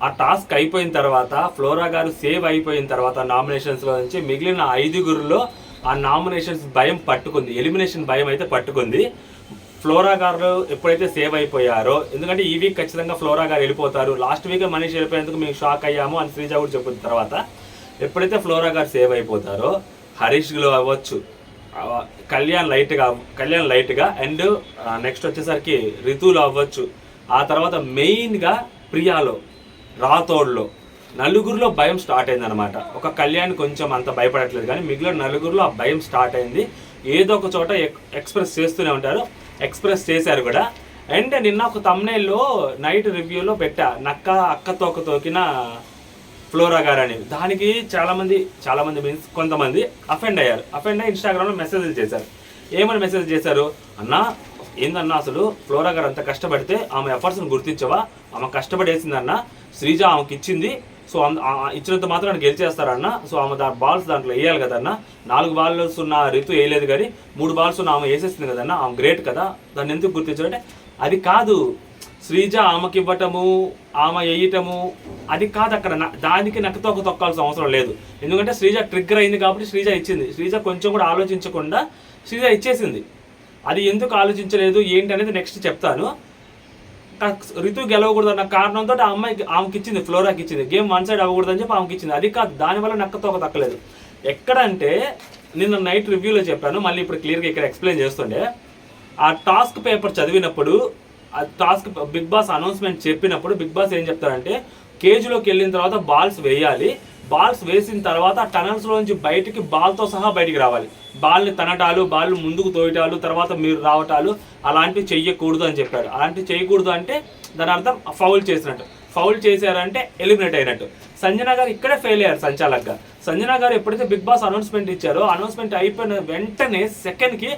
ఆ టాస్క్ అయిపోయిన తర్వాత ఫ్లోరా గారు సేవ్ అయిపోయిన తర్వాత నామినేషన్స్లో నుంచి మిగిలిన 5గురిలో ఆ నామినేషన్స్ భయం పట్టుకుంది, ఎలిమినేషన్ భయం అయితే పట్టుకుంది. ఫ్లోరా గారు ఎప్పుడైతే సేవ్ అయిపోయారో, ఎందుకంటే ఈ వీక్ ఖచ్చితంగా ఫ్లోరా గారు వెళ్ళిపోతారు, లాస్ట్ వీక్ మనీష్ వెళ్ళిపోయేందుకు మేము షాక్ అయ్యాము అని శ్రీజ కూడా చెప్పిన తర్వాత ఎప్పుడైతే ఫ్లోరా గారు సేవ్ అయిపోతారో హరీష్లో అవ్వచ్చు, కళ్యాణ్ లైట్గా అండ్ నెక్స్ట్ వచ్చేసరికి రితులో అవ్వచ్చు, ఆ తర్వాత మెయిన్గా ప్రియాలో, రాథోడ్లో, నలుగురిలో భయం స్టార్ట్ అయింది అనమాట. ఒక కళ్యాణ్ కొంచెం అంత భయపడట్లేదు కానీ మిగిలిన నలుగురిలో ఆ భయం స్టార్ట్ అయింది. ఏదో ఒక చోట ఎక్స్ప్రెస్ చేస్తూనే ఉంటారు, ఎక్స్ప్రెస్ చేశారు కూడా. అండ్ నిన్న ఒక తమ్నైల్లో నైట్ రివ్యూలో పెట్టా, నక్క అక్క తోక తోకిన ఫ్లోరా గారు అని. దానికి చాలామంది మీన్స్ కొంతమంది అఫెండ్ అయ్యి ఇన్స్టాగ్రామ్లో మెసేజ్లు చేశారు. ఏమని మెసేజ్ చేశారు, అన్నా ఏందన్నా అసలు ఫ్లోరా గారు అంత కష్టపడితే ఆమె ఎఫర్ట్స్ని గుర్తించవా, ఆమె కష్టపడేసిందన్న, శ్రీజ ఆమెకి ఇచ్చింది, సో ఇచ్చినంత మాత్రం గెలిచేస్తారన్న, సో ఆమె బాల్స్ దాంట్లో వేయాలి కదన్న, 4 బాల్స్ ఉన్న రితు వేయలేదు కానీ 3 బాల్స్ ఉన్న ఆమె వేసేసింది కదన్న, ఆమె గ్రేట్ కదా, దాన్ని ఎందుకు గుర్తించాలంటే అది కాదు, శ్రీజ ఆమెకి ఇవ్వటము ఆమె వేయటము అది కాదు అక్కడ, దానికి నక్కతో ఒక తొక్కాల్సిన అవసరం లేదు. ఎందుకంటే శ్రీజ ట్రిగ్గర్ అయింది కాబట్టి శ్రీజ ఇచ్చింది, శ్రీజ కొంచెం కూడా ఆలోచించకుండా శ్రీజ ఇచ్చేసింది. అది ఎందుకు ఆలోచించలేదు ఏంటి అనేది నెక్స్ట్ చెప్తాను. రితు గెలవకూడదు అన్న కారణంతో ఆమెకి ఇచ్చింది, ఫ్లోరాకి ఇచ్చింది, గేమ్ వన్ సైడ్ అవ్వకూడదని చెప్పి ఆమెకి ఇచ్చింది. అది కాదు, దానివల్ల నక్కతో ఒక తక్కలేదు. ఎక్కడంటే నిన్న నైట్ రివ్యూలో చెప్పాను, మళ్ళీ ఇప్పుడు క్లియర్గా ఇక్కడ ఎక్స్ప్లెయిన్ చేస్తుండే, ఆ టాస్క్ పేపర్ చదివినప్పుడు, ఆ టాస్క్ బిగ్ బాస్ అనౌన్స్మెంట్ చెప్పినప్పుడు బిగ్ బాస్ ఏం చెప్తారంటే కేజీలోకి వెళ్ళిన తర్వాత బాల్స్ వేయాలి, బాల్స్ వేసిన తర్వాత టనల్స్లో నుంచి బయటికి బాల్తో సహా బయటికి రావాలి, బాల్ని తనటాలు, బాల్ ముందుకు తోయటాలు, తర్వాత మీరు రావటాలు అలాంటివి చెయ్యకూడదు అని చెప్పారు. అలాంటివి చేయకూడదు అంటే దాని అర్థం ఫౌల్ చేసినట్టు, ఫౌల్ చేశారంటే ఎలిమినేట్ అయినట్టు. సంజన గారు ఇక్కడే ఫెయిల్ అయ్యారు సంచాలక్గా. సంజన గారు ఎప్పుడైతే బిగ్ బాస్ అనౌన్స్మెంట్ ఇచ్చారో, అనౌన్స్మెంట్ అయిపోయిన వెంటనే సెకండ్కి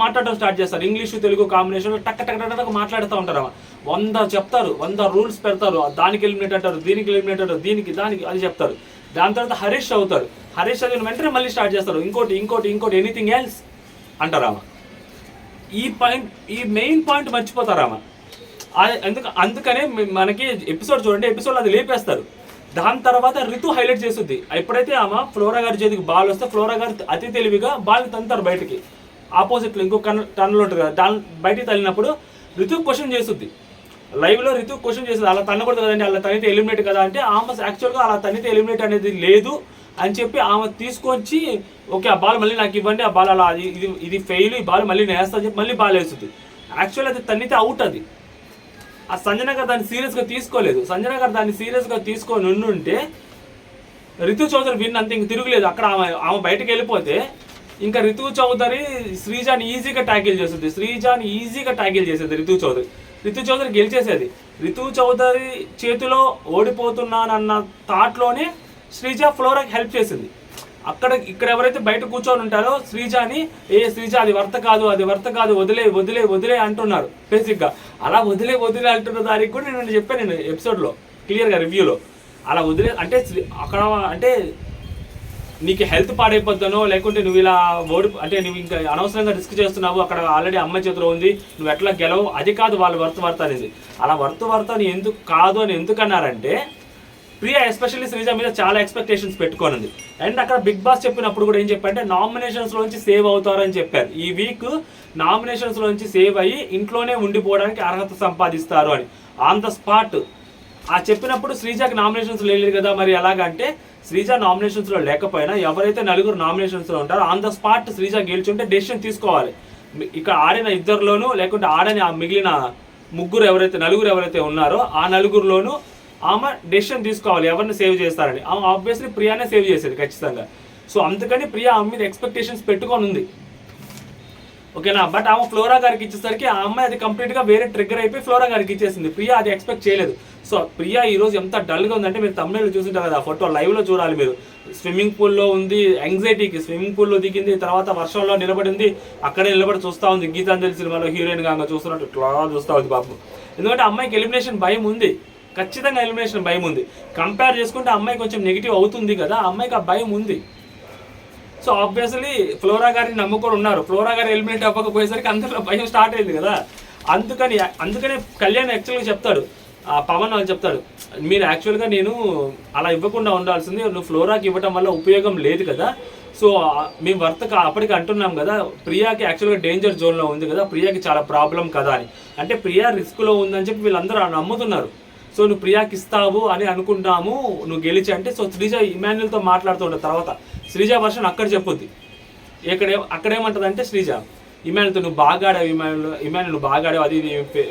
మాట్లాడడం స్టార్ట్ చేస్తారు. ఇంగ్లీషు తెలుగు కాంబినేషన్ టక్ మాట్లాడుతూ ఉంటారు. 100 చెప్తారు, 100 రూల్స్ పెడతారు, దానికి ఎలిమినేట్ అంటారు, దీనికి ఎలిమినేట్ అంటారు, దానికి అది చెప్తారు. దాని తర్వాత హరీష్ అవుతారు, హరీష్ చదివిన వెంటనే మళ్ళీ స్టార్ట్ చేస్తారు, ఇంకోటి ఎనీథింగ్ ఎల్స్ అంటారు. ఈ మెయిన్ పాయింట్ మర్చిపోతారు. అందుకనే మనకి ఎపిసోడ్ చూడండి, ఎపిసోడ్ అది లేపేస్తారు. దాని తర్వాత రితు హైలైట్ చేస్తుంది. ఎప్పుడైతే ఆమె ఫ్లోరా గారి చేతికి బాల్ వస్తే ఫ్లోరా గారు అతి తెలివిగా బాల్ని తంతారు బయటికి, ఆపోజిట్లో ఇంకో టర్న్లో ఉంటుంది కదా, దాని బయటికి తల్లినప్పుడు రితు క్వశ్చన్ చేస్తుంది, లైవ్లో రితు క్వశ్చన్ చేస్తుంది, అలా తన్నకూడదు కదండి, అలా తనితే ఎలిమినేట్ కదా అంటే, ఆమె యాక్చువల్గా అలా తనితే ఎలిమినేట్ అనేది లేదు అని చెప్పి ఆమె తీసుకొచ్చి ఓకే ఆ బాల్ మళ్ళీ నాకు ఇవ్వండి, ఆ బాల్ అలా ఇది ఫెయిల్, ఈ బాల్ మళ్ళీ నేను వేస్తా చెప్పి మళ్ళీ బాల్ వేస్తుంది. యాక్చువల్ అది తన్నితే అవుట్. అది ఆ సంజన గారు దాన్ని సీరియస్గా తీసుకోలేదు. సంజన గారు దాన్ని సీరియస్గా తీసుకొని ఉండుంటే రితు చౌదరి విన్ అంతే, ఇంక తిరుగులేదు. అక్కడ ఆమె బయటకు వెళ్ళిపోతే ఇంకా రితు చౌదరి శ్రీజాని ఈజీగా ట్యాకిల్ చేస్తుంది, రితు చౌదరి గెలిచేసేది. రితు చౌదరి చేతిలో ఓడిపోతున్నానన్న థాట్లోనే శ్రీజ ఫ్లోరాకి హెల్ప్ చేసింది. ఇక్కడ ఎవరైతే బయట కూర్చొని ఉంటారో శ్రీజాని, శ్రీజ అది వర్త కాదు, వదిలే అంటున్నారు బేసిక్గా. అలా వదిలే అంటున్న దానికి కూడా నేను చెప్పాను ఎపిసోడ్లో క్లియర్గా రివ్యూలో. అలా వదిలే అంటే అక్కడ అంటే నీకు హెల్త్ పాడైపోద్దనో, లేకుంటే నువ్వు ఇలా అంటే నువ్వు ఇంకా అనవసరంగా రిస్క్ చేస్తున్నావు, అక్కడ ఆల్రెడీ అమ్మాయి చేతిలో ఉంది, నువ్వు ఎట్లా గెలవు, అది కాదు వాళ్ళు వర్త అనేది. అలా వర్త అని ఎందుకు కాదు అని ఎందుకన్నారంటే ప్రియా ఎస్పెషల్లీ శ్రీజ మీద చాలా ఎక్స్పెక్టేషన్స్ పెట్టుకోనుంది. అండ్ అక్కడ బిగ్ బాస్ చెప్పినప్పుడు కూడా ఏం చెప్పారంటే నామినేషన్స్లోంచి సేవ్ అవుతారని చెప్పారు. ఈ వీక్ నామినేషన్స్లోంచి సేవ్ అయ్యి ఇంట్లోనే ఉండిపోవడానికి అర్హత సంపాదిస్తారు అని ఆన్ ద స్పాట్ ఆ చెప్పినప్పుడు శ్రీజకి నామినేషన్స్ లేదు కదా, మరి ఎలాగంటే శ్రీజ నామినేషన్స్లో లేకపోయినా ఎవరైతే 4 నామినేషన్స్లో ఉంటారో ఆన్ ద స్పాట్ శ్రీజ గెలిచుంటే డెసిషన్ తీసుకోవాలి. ఇక్కడ ఆడిన 2లోనూ లేకుంటే ఆడని ఆ మిగిలిన 4 ఎవరైతే ఉన్నారో ఆ 4లోనూ ఆమె డెసిషన్ తీసుకోవాలి ఎవరిని సేవ్ చేస్తారని. ఆమె ఆబ్వియస్లీ ప్రియానే సేవ్ చేసేది ఖచ్చితంగా. సో అందుకని ప్రియా ఆమె మీద ఎక్స్పెక్టేషన్స్ పెట్టుకొని ఉంది, ఓకేనా. బట్ ఆమె ఫ్లోరా గారికి ఇచ్చేసరికి ఆ అమ్మాయి అది కంప్లీట్గా వేరే ట్రిగ్గర్ అయిపోయి ఫ్లోరా గారికి ఇచ్చేసింది. ప్రియా అది ఎక్స్పెక్ట్ చేయలేదు. సో ప్రియా ఈరోజు ఎంత డల్గా ఉందంటే మీరు తమిళలో చూసింటారు కదా, ఆ ఫోటో లైవ్లో చూడాలి మీరు. స్విమ్మింగ్ పూల్లో ఉంది, యాంగ్జైటీకి స్విమ్మింగ్ పూల్లో దిగింది, తర్వాత వర్షంలో నిలబడింది, అక్కడే నిలబడి చూస్తూ ఉంది. గీతాంజలి సినిమాలో హీరోయిన్గా చూస్తున్నట్టు ఇట్లా చూస్తూ ఉంది పాపం. ఎందుకంటే అమ్మాయికి ఎలిమినేషన్ భయం ఉంది, ఖచ్చితంగా ఎలిమినేషన్ భయం ఉంది. కంపేర్ చేసుకుంటే అమ్మాయి కొంచెం నెగిటివ్ అవుతుంది కదా, అమ్మాయికి ఆ భయం ఉంది. సో ఆబ్వియస్లీ ఫ్లోరా గారిని నమ్ముకొని ఉన్నారు. ఫ్లోరా గారు ఎలిమినేట్ అవ్వకపోయేసరికి అందరిలో భయం స్టార్ట్ అయింది కదా. అందుకనే కళ్యాణ్ యాక్చువల్గా చెప్తాడు, పవన్ వాళ్ళు చెప్తాడు, మీరు యాక్చువల్గా నేను అలా ఇవ్వకుండా ఉండాల్సింది, నువ్వు ఫ్లోరాకి ఇవ్వటం వల్ల ఉపయోగం లేదు కదా, సో మేము వర్తక అప్పటికి అంటున్నాం కదా, ప్రియాకి యాక్చువల్గా డేంజర్ జోన్లో ఉంది కదా, ప్రియాకి చాలా ప్రాబ్లం కదా అని. అంటే ప్రియా రిస్క్లో ఉందని చెప్పి వీళ్ళందరూ నమ్ముతున్నారు. సో నువ్వు ప్రియాకి ఇస్తావు అని అనుకుంటాము, నువ్వు గెలిచి అంటే. సో శ్రీజ ఇమాన్యుల్తో మాట్లాడుతూ ఉంటుంది. తర్వాత శ్రీజ వర్షన్ అక్కడ చెప్పుద్ది. అక్కడేమంటుంది అంటే శ్రీజ ఇమాన్యుల్తో నువ్వు బాగా ఆడావు, ఇమాన్యుల్ నువ్వు బాగా ఆడావు, అది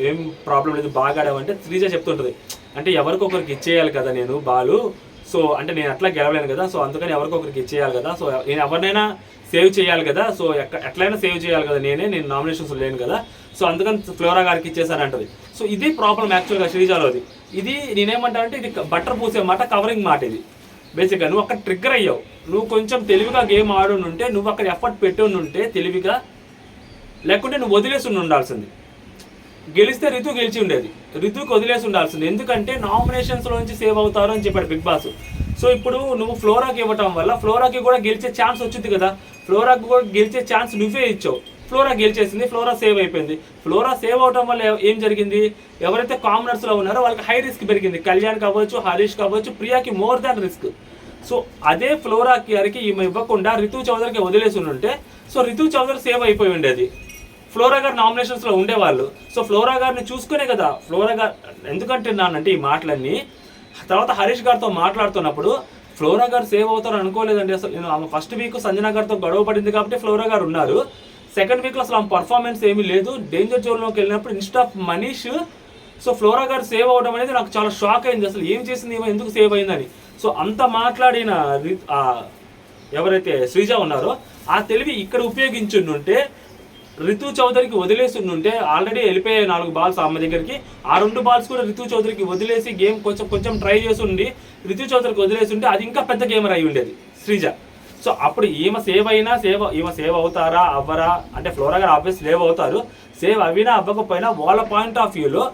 ఏం ప్రాబ్లం లేదు, బాగా ఆడావు అంటే శ్రీజ చెప్తుంటుంది, అంటే ఎవరికొకరికి ఇచ్చేయాలి కదా నేను బాలు, సో అంటే నేను అట్లా గెలవలేను కదా, సో అందుకని ఎవరికొకరికి ఇచ్చేయాలి కదా, సో నేను ఎవరినైనా సేవ్ చేయాలి కదా, సో ఎట్లయినా సేవ్ చేయాలి కదా, నేను నామినేషన్స్ లేను కదా, సో అందుకని ఫ్లోరా గారికి ఇచ్చేసాను అంటది. సో ఇది ప్రాబ్లం యాక్చువల్గా శ్రీజాలోది. ఇది నేనేమంటా అంటే ఇది బట్టర్ పూసే మాట, కవరింగ్ మాట. ఇది బేసిక్గా నువ్వు అక్కడ ట్రిగ్గర్ అయ్యావు, నువ్వు కొంచెం తెలివిగా గేమ్ ఆడుంటే, నువ్వు అక్కడ ఎఫర్ట్ పెట్టునుంటే తెలివిగా, లేకుంటే నువ్వు వదిలేసి ఉండాల్సింది. గెలిస్తే రితు గెలిచి ఉండేది, రితుకి వదిలేసి ఉండాల్సింది. ఎందుకంటే నామినేషన్స్లో నుంచి సేవ్ అవుతారు అని చెప్పాడు బిగ్ బాస్. సో ఇప్పుడు నువ్వు ఫ్లోరాకి ఇవ్వటం వల్ల ఫ్లోరాకి కూడా గెలిచే ఛాన్స్ వచ్చింది కదా, ఫ్లోరాకి కూడా గెలిచే ఛాన్స్ నువ్వే ఇచ్చావు. ఫ్లోరా గెలిచేసింది, ఫ్లోరా సేవ్ అయిపోయింది. ఫ్లోరా సేవ్ అవటం వల్ల ఏం జరిగింది, ఎవరైతే కామనర్స్లో ఉన్నారో వాళ్ళకి హై రిస్క్ పెరిగింది. కళ్యాణ్ కావచ్చు, హరీష్ కావచ్చు, ప్రియాకి మోర్ దాన్ రిస్క్. సో అదే ఫ్లోరాకి అరికి ఈమె ఇవ్వకుండా రితు చౌదరికి వదిలేసి ఉంటే, సో రితు చౌదరి సేవ్ అయిపోయి ఉండేది, ఫ్లోరా గారు నామినేషన్స్లో ఉండేవాళ్ళు. సో ఫ్లోరా గారిని చూసుకునే కదా ఫ్లోరా గారు, ఎందుకంటున్నానంటే ఈ మాటలన్నీ తర్వాత హరీష్ గారితో మాట్లాడుతున్నప్పుడు ఫ్లోరా గారు సేవ్ అవుతారు అనుకోలేదండి అసలు. నేను ఆమె ఫస్ట్ వీక్ సంజన గారితో గొడవ పడింది కాబట్టి ఫ్లోరా గారు ఉన్నారు. సెకండ్ వీక్లో అసలు ఆమె పర్ఫార్మెన్స్ ఏమీ లేదు. డేంజర్ జోన్లోకి వెళ్ళినప్పుడు Insta of Manish, so flora గారు సేవ్ అవ్వడం అనేది నాకు చాలా షాక్ అయింది. అసలు ఏం చేసింది ఏమో, ఎందుకు సేవ్ అయిందని. సో అంత మాట్లాడిన ఎవరైతే శ్రీజ ఉన్నారో ఆ తెలివి ఇక్కడ ఉపయోగించుంటే, రితు చౌదరికి వదిలేసి ఉంటే, ఆల్రెడీ వెళ్ళిపోయే 4 బాల్స్ అమ్మ దగ్గరికి, ఆ 2 బాల్స్ కూడా రితు చౌదరికి వదిలేసి గేమ్ కొంచెం ట్రై చేసి ఉండి రితు చౌదరికి వదిలేసి ఉంటే అది ఇంకా పెద్ద గేమర్ అయి ఉండేది శ్రీజ. సో అప్పుడు ఈమె సేవ్ అవుతారా అవ్వరా అంటే, ఫ్లోరా గారు ఆబ్వియస్ సేవ్ అవుతారు. సేవ్ అవినా అవ్వకపోయినా వాళ్ళ పాయింట్ ఆఫ్ వ్యూలో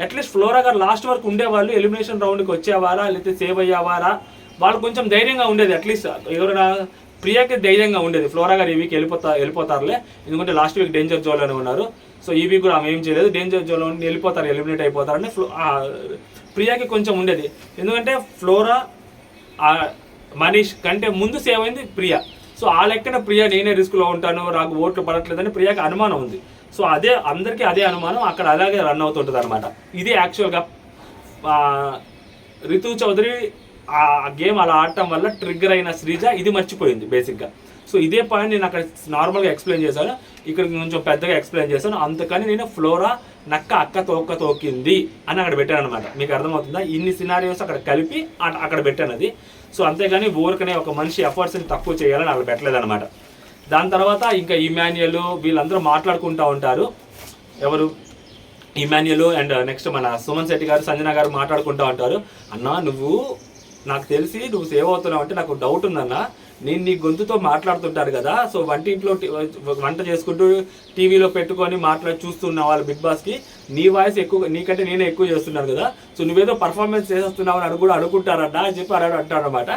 అట్లీస్ట్ ఫ్లోరా గారు లాస్ట్ వరకు ఉండేవాళ్ళు, ఎలిమినేషన్ రౌండ్కి వచ్చేవారా లేకపోతే సేవ్ అయ్యేవారా, వాళ్ళు కొంచెం ధైర్యంగా ఉండేది. అట్లీస్ట్ ఎవరైనా ప్రియాకి ధైర్యంగా ఉండేది, ఫ్లోరా గారు ఈ వీక్ వెళ్ళిపోతారులే, ఎందుకంటే లాస్ట్ వీక్ డేంజర్ జోన్లోనే ఉన్నారు, సో ఈ వీక్ కూడా ఆమె ఏం చేయలేదు, డేంజర్ జోన్లో ఉండి వెళ్ళిపోతారు, ఎలిమినేట్ అయిపోతారని ప్రియాకి కొంచెం ఉండేది. ఎందుకంటే ఫ్లోరా మనీష్ కంటే ముందు సేవ్ అయింది ప్రియా. సో ఆ లెక్కన ప్రియా నేనే రిస్క్లో ఉంటాను, నాకు ఓట్లు పడట్లేదని ప్రియాకి అనుమానం ఉంది. సో అదే అందరికీ అదే అనుమానం అక్కడ అలాగే రన్ అవుతుంటుంది అనమాట. ఇది యాక్చువల్గా రితు చౌదరి ఆ గేమ్ అలా ఆడటం వల్ల ట్రిగ్గర్ అయిన శ్రీజ ఇది మర్చిపోయింది బేసిక్గా. సో ఇదే పాయింట్ నేను అక్కడ నార్మల్గా ఎక్స్ప్లెయిన్ చేశాను, ఇక్కడ కొంచెం పెద్దగా ఎక్స్ప్లెయిన్ చేశాను. అందుకని నేను ఫ్లోరా నక్క అక్క తోక తోకింది అని అక్కడ పెట్టాను అనమాట. మీకు అర్థమవుతుందా, ఇన్ని సినారియోస్ అక్కడ కలిపి అక్కడ పెట్టాను అది. సో అంతేగాని ఊరికనే ఒక మనిషి ఎఫర్ట్స్ని తక్కువ చేయాలని అక్కడ పెట్టలేదు అనమాట. దాని తర్వాత ఇంకా ఇమాన్యుయల్ వీళ్ళందరూ మాట్లాడుకుంటూ ఉంటారు. ఎవరు, ఇమాన్యుయల్ అండ్ నెక్స్ట్ మన సుమన్ శెట్టి గారు, సంజన గారు మాట్లాడుకుంటూ ఉంటారు. అన్నా నువ్వు నాకు తెలిసి నువ్వు సేవ్ అవుతున్నావు అంటే నాకు డౌట్ ఉందన్నా, నేను నీ గొంతుతో మాట్లాడుతుంటారు కదా, సో వంట చేసుకుంటూ టీవీలో పెట్టుకొని చూస్తున్న వాళ్ళు బిగ్ బాస్కి నీ వాయిస్ ఎక్కువ, నీకంటే నేనే ఎక్కువ చేస్తున్నాను కదా, సో నువ్వేదో పర్ఫార్మెన్స్ చేస్తున్నావు అని కూడా అనుకుంటారన్నా అని చెప్పి అంటారు అనమాట.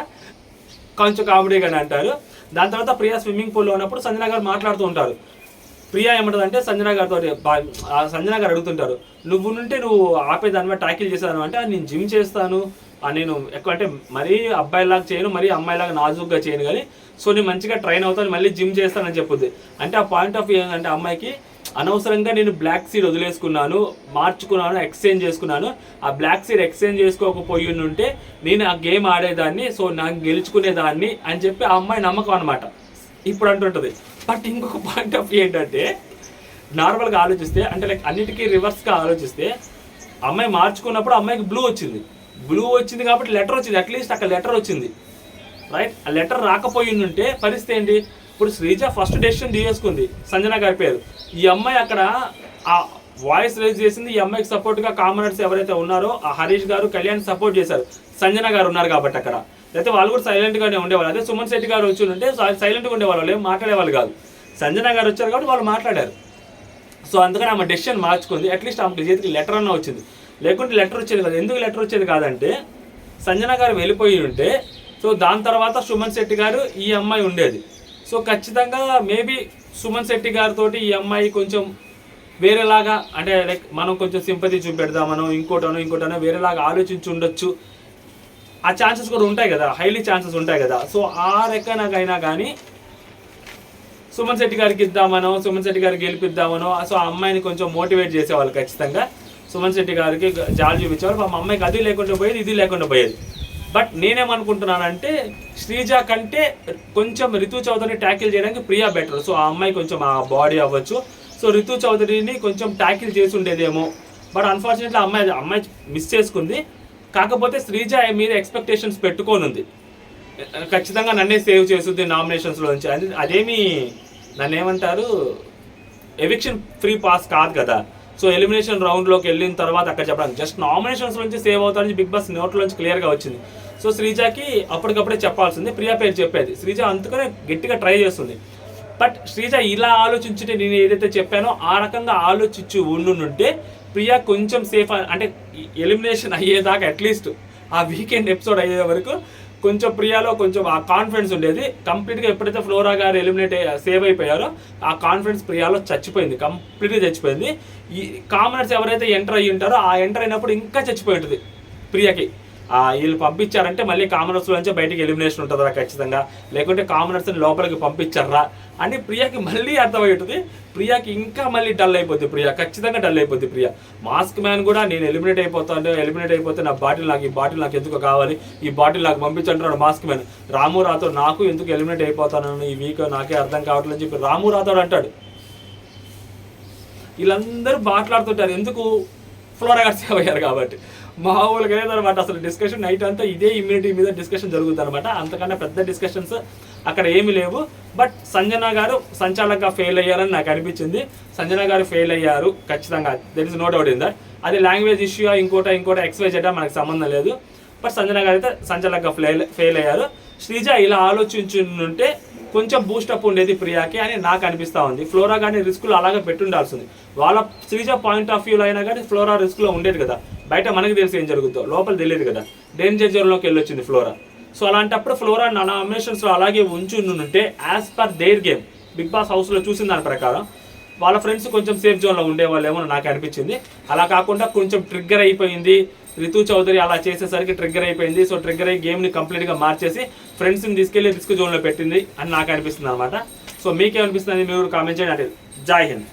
కొంచెం కామెడీగానే అంటారు. దాని తర్వాత ప్రియా స్విమ్మింగ్ పూల్లో ఉన్నప్పుడు సంజన గారు మాట్లాడుతూ ఉంటారు. ప్రియా ఏమంటుందంటే సంజన గారితో, సంజన గారు అడుగుతుంటారు, నువ్వు ఆపేదాని మీద ట్యాకిల్ చేసేదాను అంటే, నేను జిమ్ చేస్తాను, నేను ఎక్కువ అంటే మరీ అబ్బాయిలాగా చేయను, మరీ అమ్మాయిలాగా నాజుగ్గా చేయను, కానీ సో నేను మంచిగా ట్రైన్ అవుతాను, మళ్ళీ జిమ్ చేస్తానని చెప్పుద్ది. అంటే ఆ పాయింట్ ఆఫ్ వ్యూ ఏంటంటే, అమ్మాయికి అనవసరంగా నేను బ్లాక్ సీడ్ వదిలేసుకున్నాను, మార్చుకున్నాను, ఎక్స్చేంజ్ చేసుకున్నాను, ఆ బ్లాక్ సీడ్ ఎక్స్చేంజ్ చేసుకోకపోయి ఉంటే నేను ఆ గేమ్ ఆడేదాన్ని, సో నాకు గెలుచుకునేదాన్ని అని చెప్పి ఆ అమ్మాయి నమ్మకం అనమాట ఇప్పుడు అంటుంటుంది. బట్ ఇంకొక పాయింట్ ఆఫ్ వ్యూ ఏంటంటే, నార్మల్గా ఆలోచిస్తే అంటే లైక్ అన్నిటికీ రివర్స్గా ఆలోచిస్తే, అమ్మాయి మార్చుకున్నప్పుడు అమ్మాయికి బ్లూ వచ్చింది కాబట్టి లెటర్ వచ్చింది, అట్లీస్ట్ అక్కడ లెటర్ వచ్చింది రైట్. ఆ లెటర్ రాకపోయి ఉంటే పరిస్థితి ఏంటి, ఇప్పుడు శ్రీజ ఫస్ట్ డెసిషన్ తీసుకుంది సంజన గారి పేరు, ఈ అమ్మాయి అక్కడ ఆ వాయిస్ రేజ్ చేసింది, ఈ అమ్మాయికి సపోర్ట్గా కామనర్స్ ఎవరైతే ఉన్నారో ఆ హరీష్ గారు, కళ్యాణ్ సపోర్ట్ చేశారు, సంజన గారు ఉన్నారు కాబట్టి అక్కడ, లేకపోతే వాళ్ళు కూడా సైలెంట్గానే ఉండేవాళ్ళు. అదే సుమన్ శెట్టి గారు వచ్చి ఉంటే సైలెంట్గా ఉండేవాళ్ళు, ఏం మాట్లాడేవాళ్ళు కాదు. సంజన గారు వచ్చారు కాబట్టి వాళ్ళు మాట్లాడారు. సో అందుకని ఆమె డెసిషన్ మార్చుకుంది, అట్లీస్ట్ ఆమెకి చేతికి లెటర్ అన్న వచ్చింది, లేకుంటే లెటర్ వచ్చేది కాదు. ఎందుకు లెటర్ వచ్చేది కాదంటే, సంజన గారు వెళ్ళిపోయి ఉంటే సో దాని తర్వాత సుమన్ శెట్టి గారు ఈ అమ్మాయి ఉండేది. సో ఖచ్చితంగా మేబీ సుమన్ శెట్టి గారితో ఈ అమ్మాయి కొంచెం వేరేలాగా అంటే లైక్ మనం కొంచెం సింపతి చూపెడదామనో ఇంకోటనో వేరేలాగా ఆలోచించి ఉండొచ్చు, ఆ ఛాన్సెస్ కూడా ఉంటాయి కదా, హైలీ ఛాన్సెస్ ఉంటాయి కదా. సో ఆ రకనకైనా కానీ సుమన్ శెట్టి గారికి ఇద్దామనో, సుమన్ శెట్టి గారికి గెలిపిద్దామనో, సో ఆ అమ్మాయిని కొంచెం మోటివేట్ చేసేవాళ్ళు ఖచ్చితంగా. సుమన్ శెట్టి గారికి జాలి చూపించేవాళ్ళు, మా అమ్మాయికి అది లేకుండా పోయేది, ఇది లేకుండా పోయేది. బట్ నేనేమనుకుంటున్నానంటే శ్రీజ కంటే కొంచెం రితు చౌదరిని ట్యాకిల్ చేయడానికి ప్రియా బెటర్. సో ఆ అమ్మాయి కొంచెం ఆ బాడీ అవ్వచ్చు, సో రితు చౌదరిని కొంచెం ట్యాకిల్ చేసి ఉండేదేమో. బట్ అన్ఫార్చునేట్లీ అమ్మాయి మిస్ చేసుకుంది. కాకపోతే శ్రీజ మీద ఎక్స్పెక్టేషన్స్ పెట్టుకొని ఉంది, ఖచ్చితంగా నన్నే సేవ్ చేస్తుంది నామినేషన్స్లో నుంచి. అదేమి నన్ను ఏమంటారు, ఎవిక్షన్ ఫ్రీ పాస్ కాదు కదా. సో ఎలిమినేషన్ రౌండ్లోకి వెళ్ళిన తర్వాత అక్కడ చెప్పడానికి జస్ట్ నామినేషన్స్ నుంచి సేవ్ అవుతారని బిగ్ బాస్ నోట్లోంచి క్లియర్గా వచ్చింది. సో శ్రీజకి అప్పటికప్పుడే చెప్పాల్సింది, ప్రియా పేరు చెప్పేది. శ్రీజ అందుకనే గట్టిగా ట్రై చేస్తుంది. బట్ శ్రీజ ఇలా ఆలోచించుంటే, నేను ఏదైతే చెప్పానో ఆ రకంగా ఆలోచించి ఉండుంటే ప్రియా కొంచెం సేఫ్, అంటే ఎలిమినేషన్ అయ్యేదాకా అట్లీస్ట్ ఆ వీకెండ్ ఎపిసోడ్ అయ్యే వరకు కొంచెం ప్రియాలో కొంచెం ఆ కాన్ఫిడెన్స్ ఉండేది. కంప్లీట్గా ఎప్పుడైతే ఫ్లోరా గారు సేవ్ అయిపోయారో ఆ కాన్ఫిడెన్స్ ప్రియాలో చచ్చిపోయింది, కంప్లీట్గా చచ్చిపోయింది. ఈ కామనర్స్ ఎవరైతే ఎంటర్ అయ్యి ఉంటారో ఆ ఎంటర్ అయినప్పుడు ఇంకా చచ్చిపోయి ఉంటుంది ప్రియాకి. వీళ్ళు పంపించారంటే మళ్ళీ కామనర్స్లో నుంచే బయటికి ఎలిమినేషన్ ఉంటుందా ఖచ్చితంగా, లేకుంటే కామనర్స్ని లోపలికి పంపించారా అని ప్రియాకి మళ్ళీ అర్థమవుతుంది. ప్రియాకి ఇంకా మళ్ళీ డల్ అయిపోద్ది, ప్రియా ఖచ్చితంగా డల్ అయిపోద్ది. ప్రియా మాస్క్ మ్యాన్ కూడా నేను ఎలిమినేట్ అయిపోతే నా ఈ బాటిల్ నాకు ఎందుకు కావాలి, ఈ బాటిల్ నాకు పంపించంటున్నాడు మాస్క్ మ్యాన్. రాము రాథోడ్ నాకు ఎందుకు ఎలిమినేట్ అయిపోతానని ఈ వీక్ నాకే అర్థం కావట్లేదు అని చెప్పి రాము రాథోడ్ అంటాడు. వీళ్ళందరూ మాట్లాడుతుంటారు, ఎందుకు ఫ్లోరా గారు సేవ్ అయ్యారు కాబట్టి. మామూలుగా లేదనమాట అసలు డిస్కషన్ నైట్ అంతా ఇదే ఇమ్యూనిటీ మీద డిస్కషన్ జరుగుతుంది అనమాట. అంతకన్నా పెద్ద డిస్కషన్స్ అక్కడ ఏమీ లేవు. బట్ సంజన గారు సంచాలకంగా ఫెయిల్ అయ్యారని నాకు అనిపించింది. సంజన గారు ఫెయిల్ అయ్యారు ఖచ్చితంగా, there is no doubt in that. అది లాంగ్వేజ్ ఇష్యూ ఇంకోట XYZ మనకు సంబంధం లేదు. బట్ సంజన గారు అయితే సంచాలకంగా ఫెయిల్ అయ్యారు. శ్రీజ ఇలా ఆలోచించుంటే కొంచెం బూస్టప్ ఉండేది ప్రియాకి అని నాకు అనిపిస్తూ ఉంది. ఫ్లోరా కానీ రిస్క్లో అలాగే పెట్టుండాల్సింది. వాళ్ళ శ్రీజ పాయింట్ ఆఫ్ వ్యూలో అయినా కానీ ఫ్లోరా రిస్క్లో ఉండేది కదా. బయట మనకి తెలిసి ఏం జరుగుతుందో, లోపల తెలియదు కదా. డేంజర్ జోన్లోకి వెళ్ళొచ్చింది ఫ్లోరా. సో అలాంటప్పుడు ఫ్లోరా నామినేషన్స్లో అలాగే ఉంటే as per their game Bigg Boss హౌస్లో చూసిన దాని ప్రకారం వాళ్ళ ఫ్రెండ్స్ కొంచెం సేఫ్ జోన్లో ఉండేవాళ్ళేమో నాకు అనిపించింది. అలా కాకుండా కొంచెం ట్రిగ్గర్ అయిపోయింది. రితు చౌదరి అలా చేసేసరికి ట్రిగ్గర్ అయిపోయింది. సో ట్రిగ్గర్ అయ్యి గేమ్ని కంప్లీట్గా మార్చేసి ఫ్రెండ్స్ని తీసుకెళ్లి రిస్క్ జోన్లో పెట్టింది అని నాకు అనిపిస్తుంది అనమాట. సో మీకేమనిపిస్తుంది మీరు కామెంట్ చేయండి. అంటే జై హింద్.